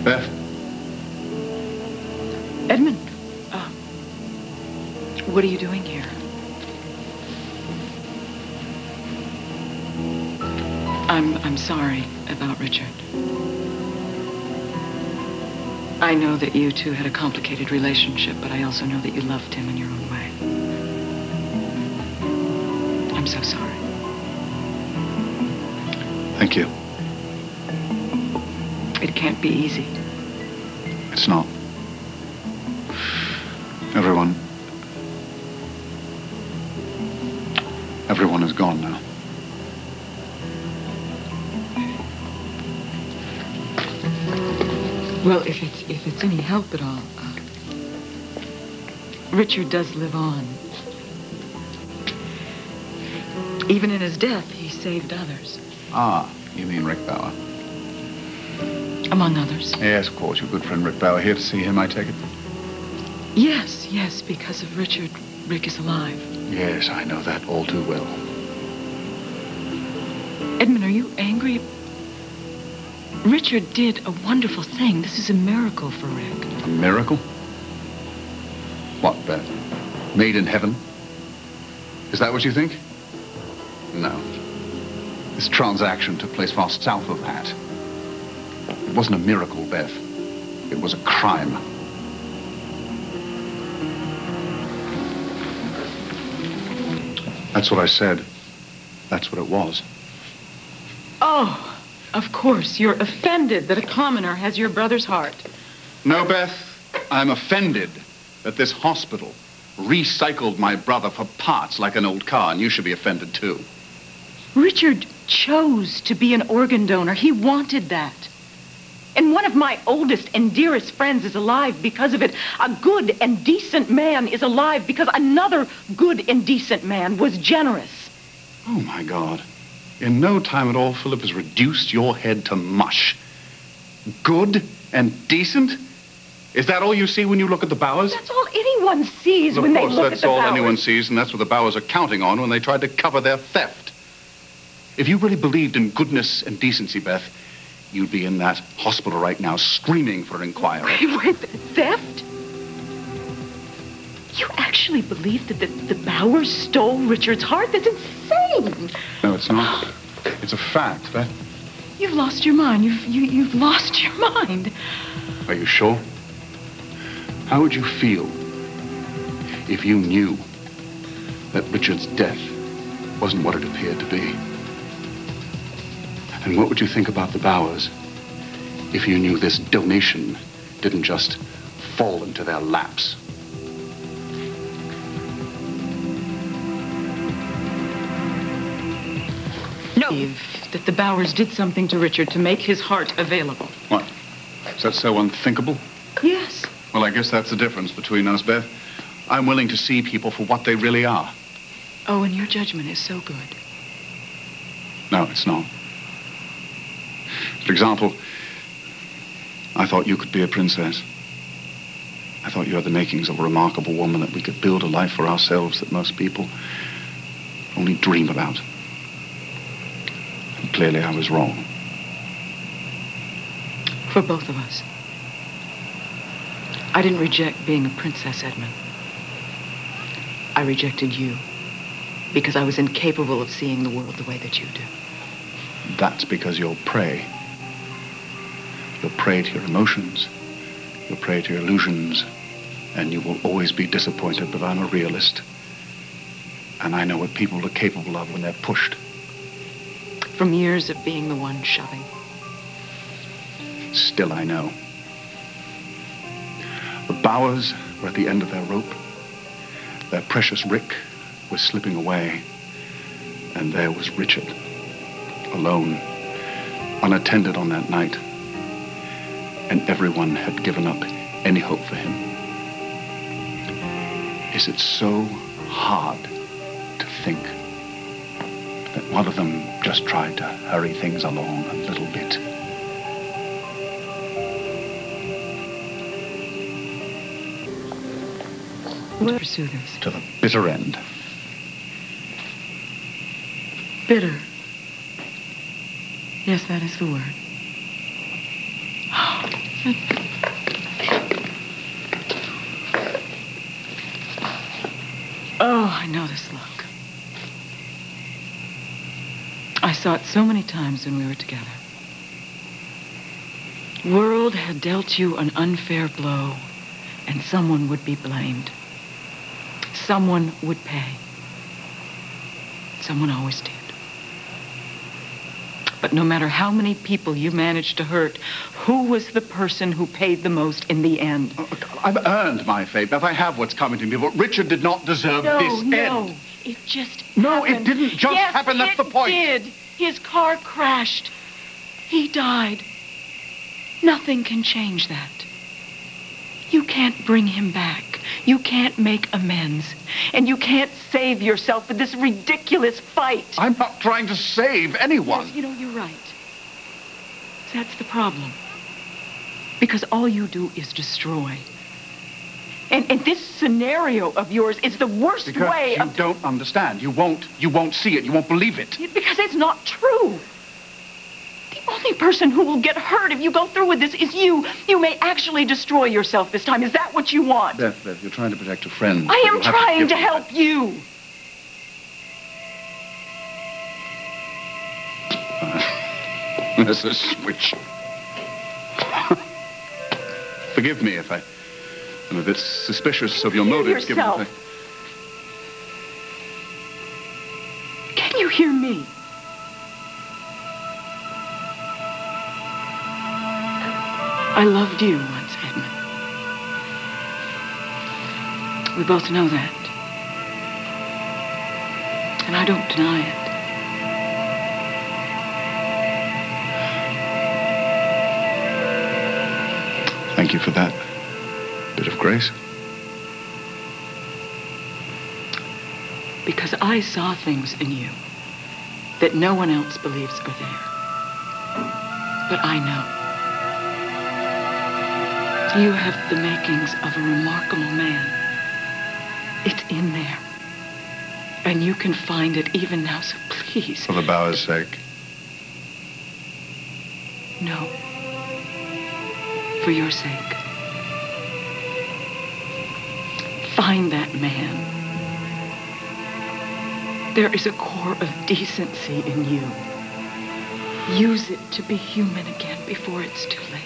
Beth? Edmund, what are you doing here? I'm sorry about Richard. I know that you two had a complicated relationship, but I also know that you loved him in your own way. I'm so sorry. Thank you. It can't be easy. It's not. Everyone is gone now. Well, if it's any help at all, Richard does live on. Even in his death, he saved others. Ah, you mean Rick Bauer? Among others. Yes, of course. Your good friend Rick Bauer. Here to see him, I take it? Yes, because of Richard, Rick is alive. Yes, I know that all too well. Edmund, are you angry? Richard did a wonderful thing. This is a miracle for Rick. A miracle? What, Beth? Made in heaven? Is that what you think? No. This transaction took place far south of that. It wasn't a miracle, Beth. It was a crime. That's what I said. That's what it was. Oh, of course. You're offended that a commoner has your brother's heart. No, Beth. I'm offended that this hospital recycled my brother for parts like an old car, and you should be offended, too. Richard chose to be an organ donor. He wanted that. And one of my oldest and dearest friends is alive because of it. A good and decent man is alive because another good and decent man was generous. Oh, my God. In no time at all, Philip has reduced your head to mush. Good and decent? Is that all you see when you look at the Bauers? That's all anyone sees well, when they look at the Bauers. Of course, that's all anyone sees, and that's what the Bauers are counting on when they tried to cover their theft. If you really believed in goodness and decency, Beth, you'd be in that hospital right now screaming for inquiry. Wait, theft? You actually believe that the Bauers stole Richard's heart? That's insane. No, it's not. It's a fact, Beth. You've lost your mind. You've lost your mind. Are you sure? How would you feel if you knew that Richard's death wasn't what it appeared to be? And what would you think about the Bauers if you knew this donation didn't just fall into their laps? No. That the Bauers did something to Richard to make his heart available. What? Is that so unthinkable? Yes. Well, I guess that's the difference between us, Beth. I'm willing to see people for what they really are. Oh, and your judgment is so good. No, it's not. For example, I thought you could be a princess. I thought you had the makings of a remarkable woman, that we could build a life for ourselves that most people only dream about. And clearly I was wrong. For both of us. I didn't reject being a princess, Edmund. I rejected you because I was incapable of seeing the world the way that you do. That's because you're prey. You're prey to your emotions. You're prey to your illusions. And you will always be disappointed, but I'm a realist. And I know what people are capable of when they're pushed. From years of being the one shoving. Still, I know. The Bauers were at the end of their rope. Their precious Rick was slipping away. And there was Richard, alone, unattended on that night. And everyone had given up any hope for him. Is it so hard to think that one of them just tried to hurry things along a little bit? We'll pursue this. To the bitter end. Bitter. Yes, that is the word. Oh, I know this look. I saw it so many times when we were together. World had dealt you an unfair blow, and someone would be blamed. Someone would pay. Someone always did. But no matter how many people you managed to hurt, who was the person who paid the most in the end? I've earned my fate, Beth. I have what's coming to me, but Richard did not deserve this end. No, it just No, happened. it didn't just happen. That's the point. Yes, it did. His car crashed. He died. Nothing can change that. You can't bring him back. You can't make amends. And you can't save yourself with this ridiculous fight. I'm not trying to save anyone. Yes, you know, you're right. That's the problem. Because all you do is destroy. And this scenario of yours is the worst way of... Because you don't understand. You won't see it. You won't believe it. Because it's not true. The only person who will get hurt if you go through with this is you. You may actually destroy yourself this time. Is that what you want? Beth, you're trying to protect a friend. I am trying to help you. There's a switch. Forgive me if I'm a bit suspicious of your motives. Given Can you hear me? I loved you once, Edmund. We both know that. And I don't deny it. Thank you for that bit of grace. Because I saw things in you that no one else believes are there. But I know. You have the makings of a remarkable man. It's in there. And you can find it even now, so please. For the Bauers' sake. No. For your sake. Find that man. There is a core of decency in you. Use it to be human again before it's too late.